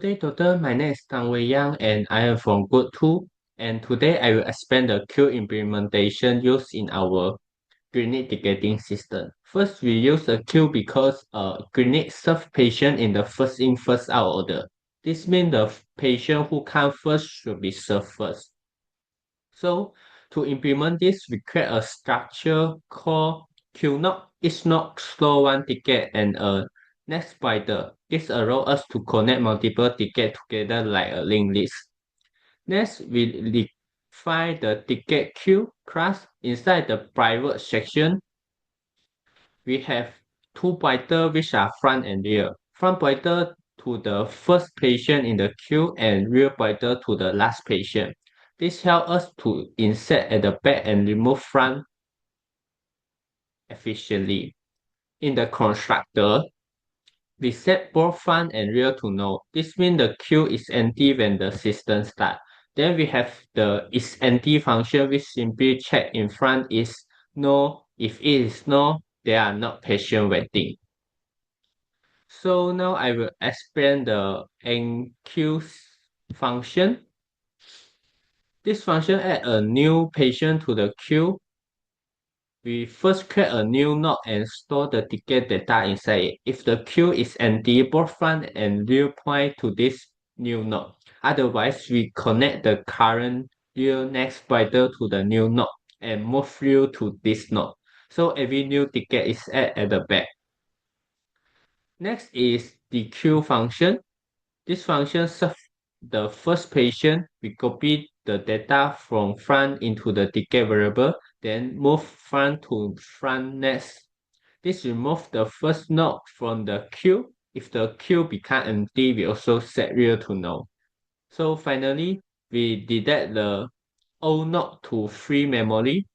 Today, Doctor, my name is Tang Wei Yang and I am from Good 2. And today I will explain the queue implementation used in our clinic ticketing system. First, we use a queue because clinic serve patient in the first in, first out order. This means the patient who come first should be served first. So to implement this, we create a structure called queue knock. Each knock store one ticket and a next spider. This allows us to connect multiple tickets together like a linked list. Next, we define the ticket queue class. Inside the private section, we have two pointers which are front and rear. Front pointer to the first patient in the queue and rear pointer to the last patient. This helps us to insert at the back and remove front efficiently. In the constructor, we set both front and rear to null. This means the queue is empty when the system starts. Then we have the is empty function which simply check in front is no. If it is no, there are not patient waiting. So now I will explain the enqueue function. This function add a new patient to the queue. We first create a new node and store the ticket data inside it. If the queue is empty, both front and rear point to this new node. Otherwise, we connect the current rear next pointer to the new node and move rear to this node. So every new ticket is added at the back. Next is the queue function. This function serves the first patient. We copy the data from front into the ticket variable, then move front to front next. This removes the first node from the queue. If the queue becomes empty, we also set rear to null. So finally, we delete the old node to free memory.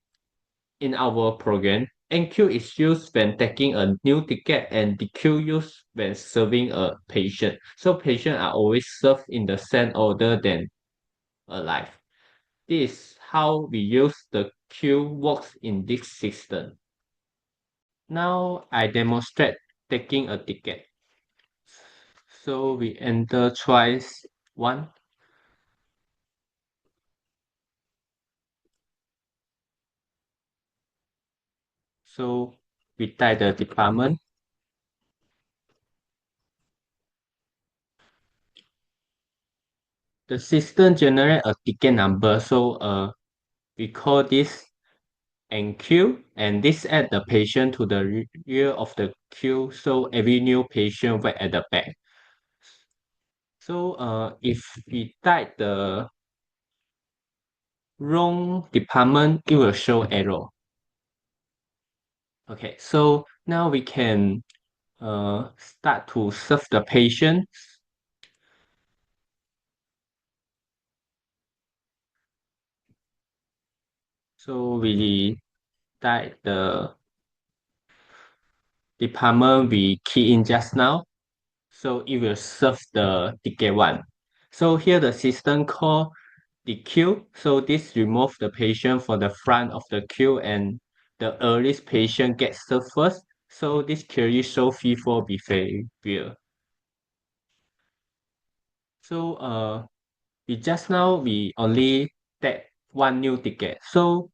In our program, NQ is used when taking a new ticket and DQ used when serving a patient. So patients are always served in the same order than alive. This is how we use the queue works in this system. Now I demonstrate taking a ticket. So we enter choice 1. So we type the department. The system generate a ticket number. So we call this and queue, and this add the patient to the rear of the queue, so every new patient wait at the back. So if we type the wrong department, it will show error. Okay, so now we can start to serve the patient. So we type the department we key in just now. So it will serve the ticket one. So here the system call the queue. So this remove the patient from the front of the queue and the earliest patient gets served first. So this clearly show FIFO behavior. So we just now we only take one new ticket. So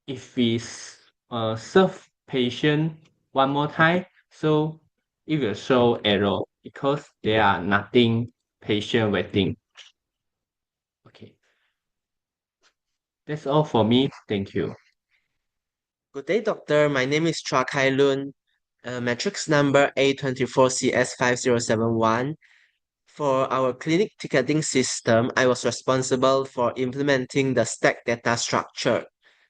if we serve patient one more time, so it will show error because there are nothing patient waiting. Okay, that's all for me. Thank you. Good day, doctor. My name is Chua Kai Lun, matrix number A24CS5071. For our clinic ticketing system, I was responsible for implementing the stack data structure.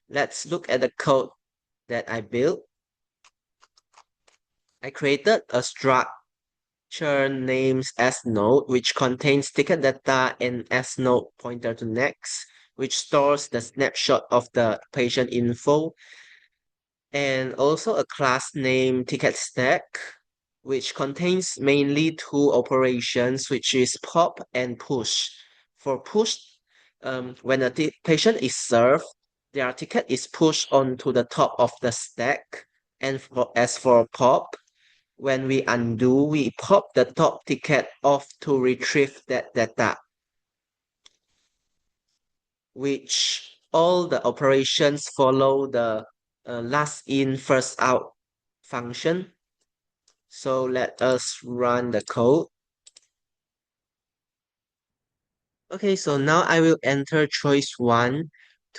Let's look at the code that I built. I created a structure named S-node, which contains ticket data and S-node pointer to next, which stores the snapshot of the patient info, and also a class named ticket stack, which contains mainly two operations, which is pop and push. For push, when a patient is served, their ticket is pushed onto the top of the stack. And as for pop, When we undo, we pop the top ticket off to retrieve that data, which all the operations follow the last in, first out function. So let us run the code. Okay, so now I will enter choice 1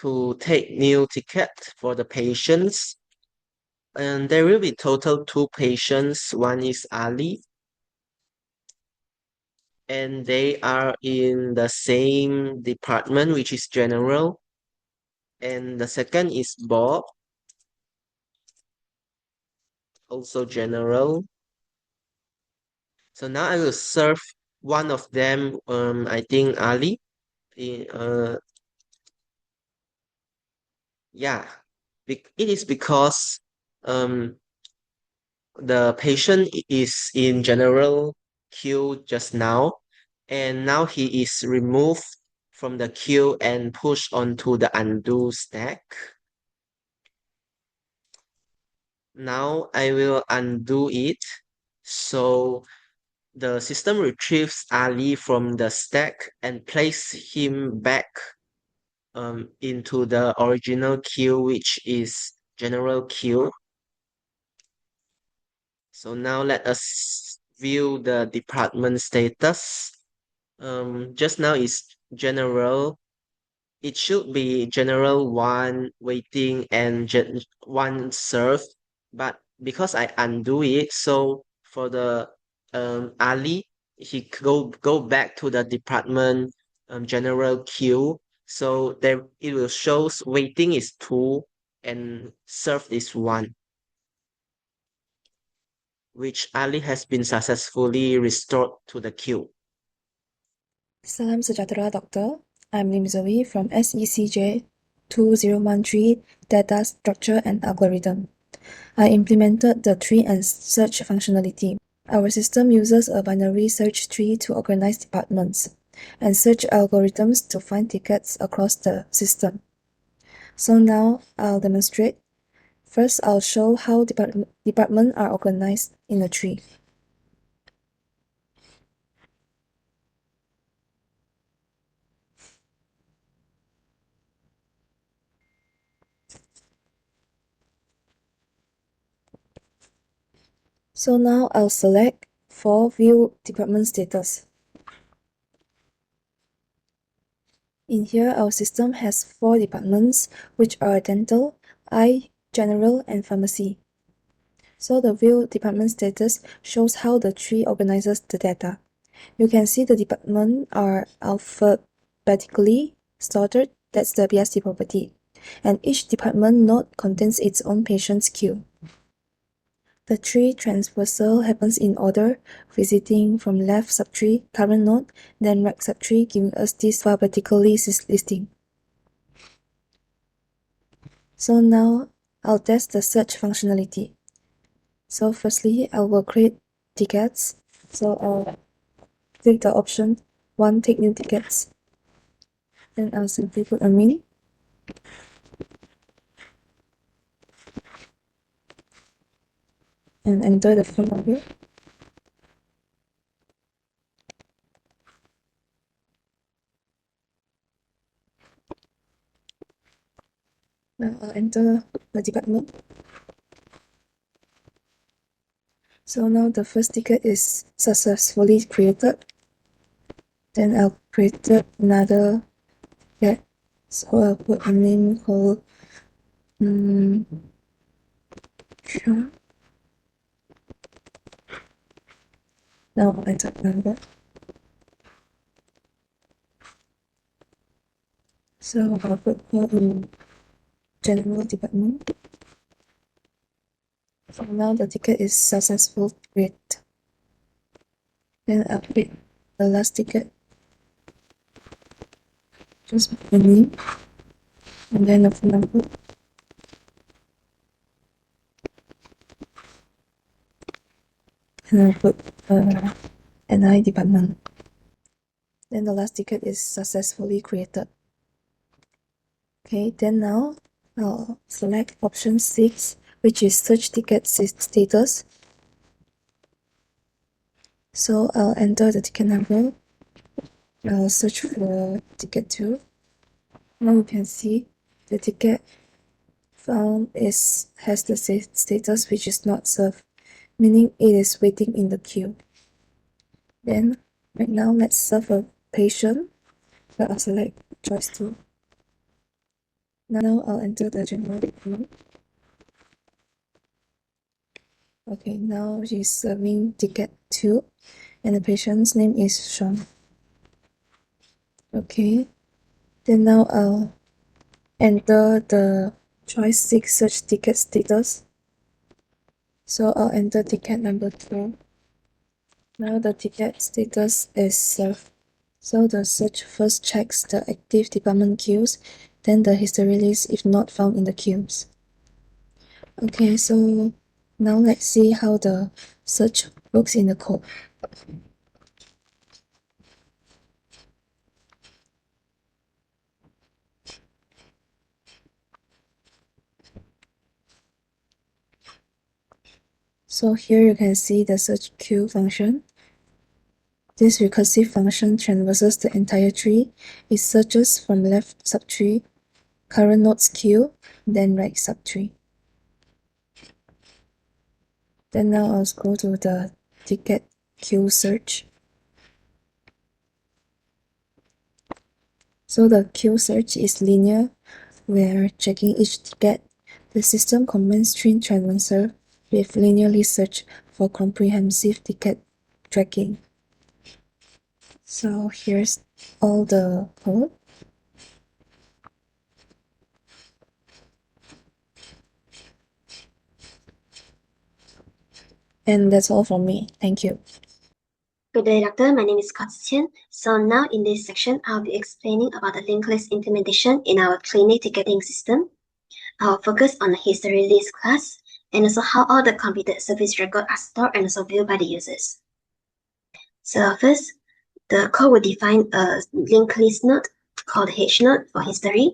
to take new ticket for the patients. And there will be total 2 patients. One is Ali, and they are in the same department, which is general. And the second is Bob, also general. So now I will serve one of them, I think Ali. Uh, yeah, it is because um, the patient is in general queue just now, and now he is removed from the queue and pushed onto the undo stack. Now I will undo it. So the system retrieves Ali from the stack and place him back into the original queue, which is general queue. So now let us view the department status. Just now is general. It should be general one waiting and one served, but because I undo it, so for the Ali, he go back to the department general queue. So there it will shows waiting is 2 and served is 1, which Ali has been successfully restored to the queue. Salam sejahtera, Doctor. I'm Lim Zoe from SECJ 2013 Data Structure and Algorithm. I implemented the tree and search functionality. Our system uses a binary search tree to organize departments and search algorithms to find tickets across the system. So now I'll demonstrate. First, I'll show how departments are organized in a tree. So now I'll select for View Department Status. In here, our system has 4 departments, which are Dental, Eye, General, and Pharmacy. So the View Department Status shows how the tree organizes the data. You can see the departments are alphabetically sorted, that's the BSD property, and each department node contains its own patient's queue. The tree transversal happens in order, visiting from left subtree, current node, then right subtree, giving us this alphabetically listing. So now I'll test the search functionality. So firstly, I will create tickets. So I'll click the option 1 take new tickets. Then I'll simply put a min. And enter the phone number. Now I'll enter the department. So now the first ticket is successfully created. Then I'll create another ticket. So I'll put a name called sure. Now I'll enter number. So I'll put her in general department. So now the ticket is successful created. Then I'll create the last ticket. Just put the name and then the phone number. And I'll put NI department. Then the last ticket is successfully created. Okay, then now I'll select option 6, which is search ticket status. So I'll enter the ticket number. I'll search for ticket 2. Now you can see the ticket found has the status which is not served, meaning it is waiting in the queue. Then right now let's serve a patient. So I'll select choice 2. Now I'll enter the general department. Okay, now she's serving ticket 2 and the patient's name is Sean. Okay, then now I'll enter the choice 6 search ticket status. So I'll enter ticket number 2. Now the ticket status is served. So the search first checks the active department queues, then the history list if not found in the queues. Okay, so now let's see how the search works in the code. So here you can see the search queue function. This recursive function traverses the entire tree. It searches from left subtree, current nodes queue, then right subtree. Then now I'll go to the ticket queue search. So the queue search is linear, where checking each ticket, the system commends string traverser with linearly search for comprehensive ticket tracking. So here's all the code. And that's all from me. Thank you. Good day, doctor. My name is Constantine. So now in this section, I'll be explaining about the linked list implementation in our clinic ticketing system. I'll focus on the history list class and also how all the completed service records are stored and also viewed by the users. So first, the code will define a linked list node called H node for history.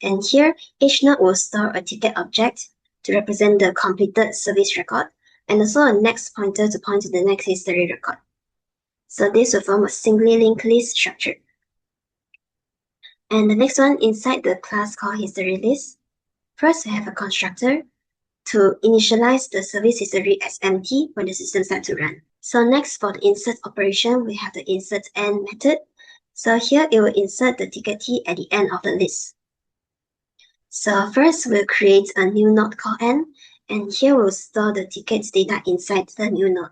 And here, H node will store a ticket object to represent the completed service record and also a next pointer to point to the next history record. So this will form a singly linked list structure. And the next one inside the class called history list. First, we have a constructor to initialize the service history as empty when the system starts to run. So next, for the insert operation, we have the insert n method. So here it will insert the ticket t at the end of the list. So first, we'll create a new node called n, and here we'll store the tickets data inside the new node.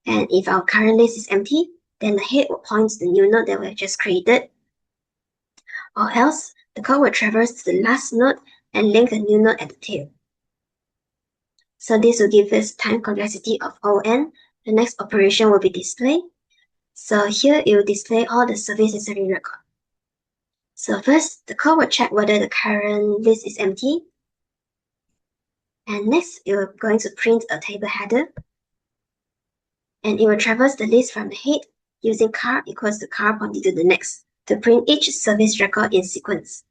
And if our current list is empty, then the head will point to the new node that we have just created. Or else, the code will traverse to the last node and link the new node at the tail. So this will give us time complexity of O(n). The next operation will be display. So here it will display all the service history record. So first, the code will check whether the current list is empty. And next, it will going to print a table header. And it will traverse the list from the head using car equals to car pointing to the next to print each service record in sequence.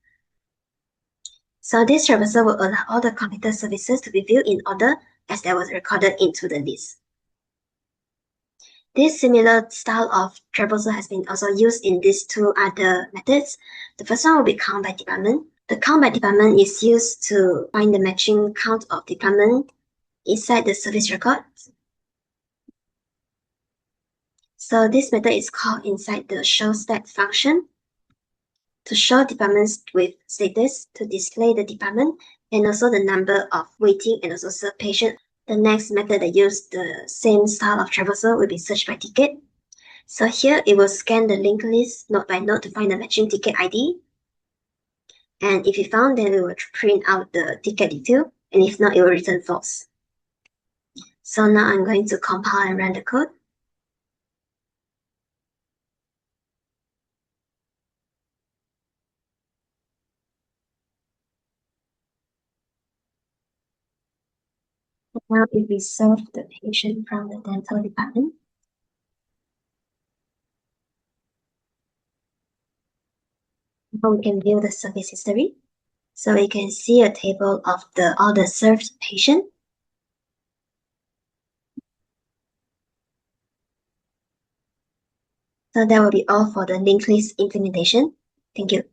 So this traversal will allow all the completed services to be viewed in order as that was recorded into the list. This similar style of traversal has been also used in these two other methods. The first one will be count by department. The count by department is used to find the matching count of department inside the service record. So this method is called inside the show stat function to show departments with status, to display the department, and also the number of waiting and also served patient. The next method that uses the same style of traversal will be search by ticket. So here it will scan the linked list node by node to find the matching ticket ID. And if you found, then it will print out the ticket detail, and if not, it will return false. So now I'm going to compile and run the code. Now if we serve the patient from the dental department, now we can view the service history. So we can see a table of all the served patient. So that will be all for the linked list implementation. Thank you.